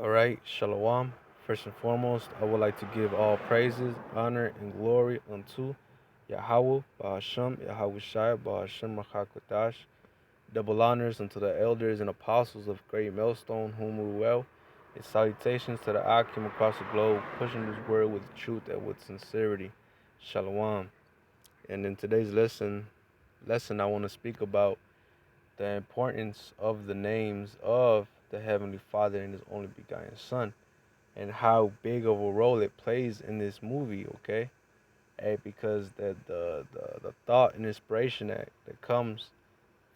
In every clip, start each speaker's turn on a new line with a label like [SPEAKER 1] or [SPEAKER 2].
[SPEAKER 1] All right, Shalom. First and foremost, I would like to give all praises, honor, and glory unto Yahweh, Bahashem, Yahweh Shai, Bahashem, Rachakotash. Double honors unto the elders and apostles of Great Millstone, whom we well. And salutations to the Akim across the globe, pushing this word with truth and with sincerity. Shalom. And in today's lesson I want to speak about the importance of the names of the Heavenly Father and His only begotten Son, and how big of a role it plays in this movie, okay? Hey, because the thought and inspiration that comes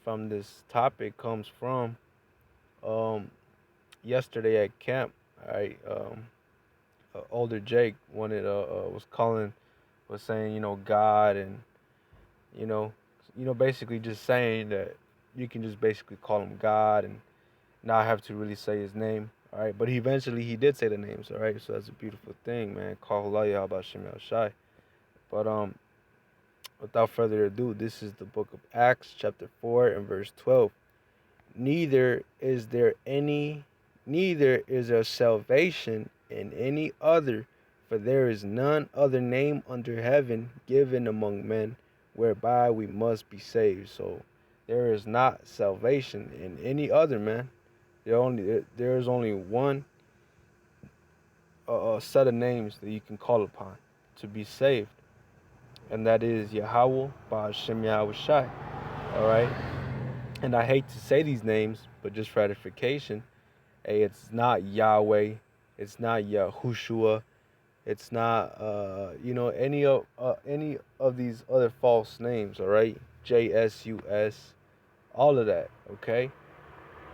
[SPEAKER 1] from this topic comes from um yesterday at camp. Right, older Jake wanted was saying, God, and you know basically just saying that you can just basically call him God and not have to really say his name. All right, but he did say the names. All right, so that's a beautiful thing, man. Call Halaya about Shemel Shai. But without further ado, this is the book of Acts, chapter 4 and verse 12. Neither is there any, neither is there salvation in any other, for there is none other name under heaven given among men whereby we must be saved. So there is not salvation in any other, man. There is only one set of names that you can call upon to be saved, and that is Yahweh Ba'Shem Yahweh Shai. All right, and I hate to say these names, but just for edification, hey, it's not Yahweh, it's not Yahushua, it's not any of these other false names. All right, JSUS, all of that. Okay.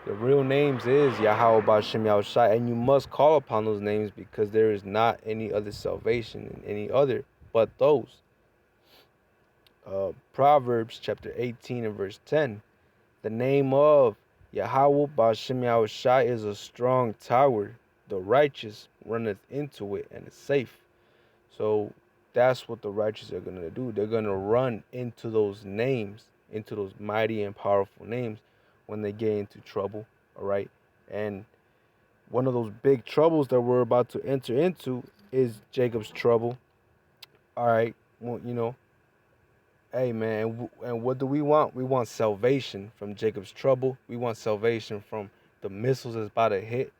[SPEAKER 1] The real names is Yahweh Bashem Yahushai, and you must call upon those names because there is not any other salvation in any other but those. Proverbs chapter 18 and verse 10. The name of Yahweh Bashem Yahushai is a strong tower. The righteous runneth into it and is safe. So that's what the righteous are going to do. They're going to run into those names, into those mighty and powerful names when they get into trouble. All right. And one of those big troubles that we're about to enter into is Jacob's trouble. All right. Well, hey, man, and what do we want? We want salvation from Jacob's trouble. We want salvation from the missiles that's about to hit.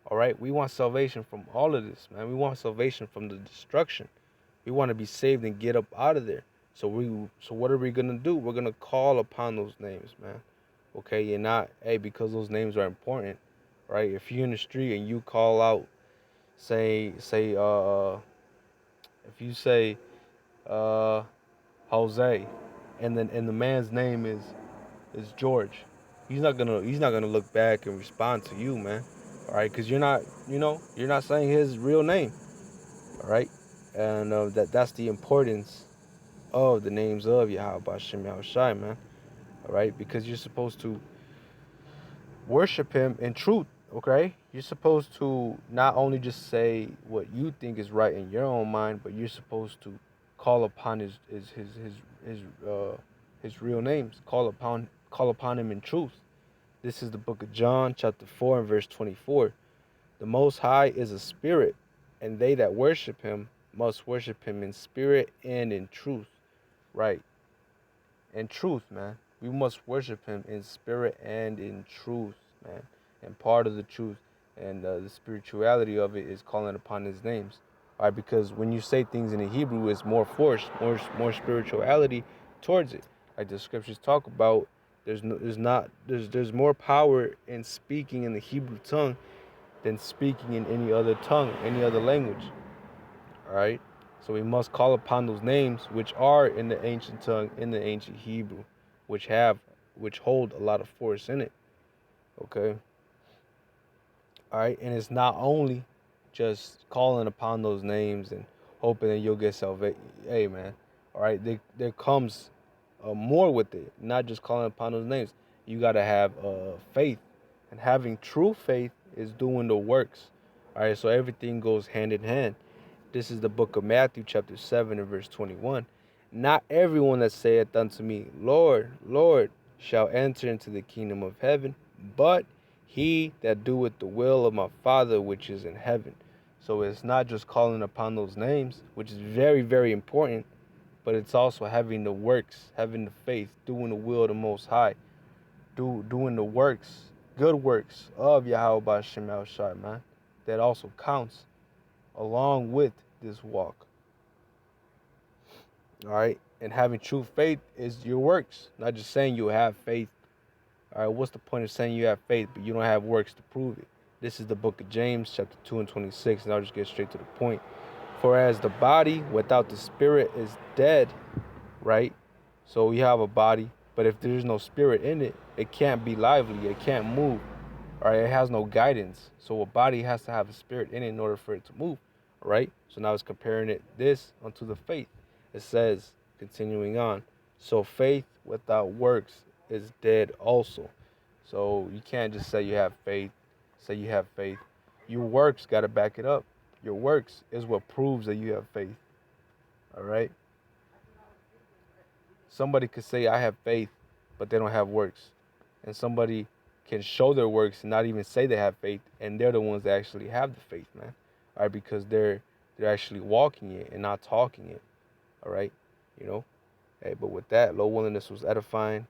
[SPEAKER 1] All right. We want salvation from all of this, man. We want salvation from the destruction. We want to be saved and get up out of there. So what are we gonna do? We're gonna call upon those names, man. Okay, you're not, hey, because those names are important, right? If you're in the street and you call out, if you say uh Jose, and the man's name is George, he's not gonna look back and respond to you, man. All right, because you're not saying his real name. All right, and that's the importance of the names of Yahweh Bashem Yahushai, man. All right, because you're supposed to worship Him in truth. Okay, you're supposed to not only just say what you think is right in your own mind, but you're supposed to call upon his real names. Call upon Him in truth. This is the book of John, chapter 4 and verse 24. The Most High is a spirit, and they that worship Him must worship Him in spirit and in truth. Right. In truth, man. We must worship Him in spirit and in truth, man. And part of the truth and the spirituality of it is calling upon His names. All right, because when you say things in the Hebrew, it's more force, more spirituality towards it. Like the scriptures talk about, there's more power in speaking in the Hebrew tongue than speaking in any other tongue, any other language. All right. So we must call upon those names which are in the ancient tongue, in the ancient Hebrew, which hold a lot of force in it. Okay. All right. And it's not only just calling upon those names and hoping that you'll get salvation. Hey, man. All right. There comes more with it. Not just calling upon those names. You got to have faith. And having true faith is doing the works. All right. So everything goes hand in hand. This is the book of Matthew, chapter 7, and verse 21. Not everyone that saith unto me, Lord, Lord, shall enter into the kingdom of heaven, but He that doeth the will of my Father which is in heaven. So it's not just calling upon those names, which is very, very important, but it's also having the works, having the faith, doing the will of the Most High, doing the works, good works of Yahweh Ba'ashem El Shai, man. That also counts along with this walk. All right, and having true faith is your works, not just saying you have faith. All right, what's the point of saying you have faith but you don't have works to prove it? This is the book of James, chapter 2 and 26, and I'll just get straight to the point. For as the body without the spirit is dead, right? So you have a body, but if there's no spirit in it, it can't be lively, it can't move, all right? It has no guidance. So a body has to have a spirit in it in order for it to move, all right? So now it's comparing this unto the faith. It says, continuing on, so faith without works is dead also. So you can't just say you have faith, say you have faith. Your works got to back it up. Your works is what proves that you have faith, all right? Somebody could say, I have faith, but they don't have works. And somebody can show their works and not even say they have faith, and they're the ones that actually have the faith, man. All right, because they're actually walking it and not talking it. All right, you know. Hey, but with that, low willingness was edifying.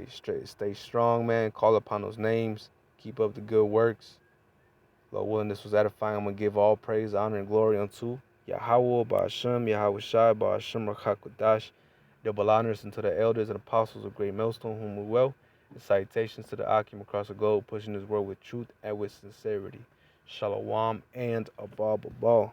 [SPEAKER 1] Stay strong, man. Call upon those names. Keep up the good works. Low willingness was edifying. I'm gonna give all praise, honor, and glory unto Yahweh, Ba'ashem, Yahweh Shai, Ba'ashem, Rakakwadash. Double honors unto the elders and apostles of Great Millstone, whom we well. And salutations to the Akim across the globe, pushing his word with truth and with sincerity. Shalom and above all.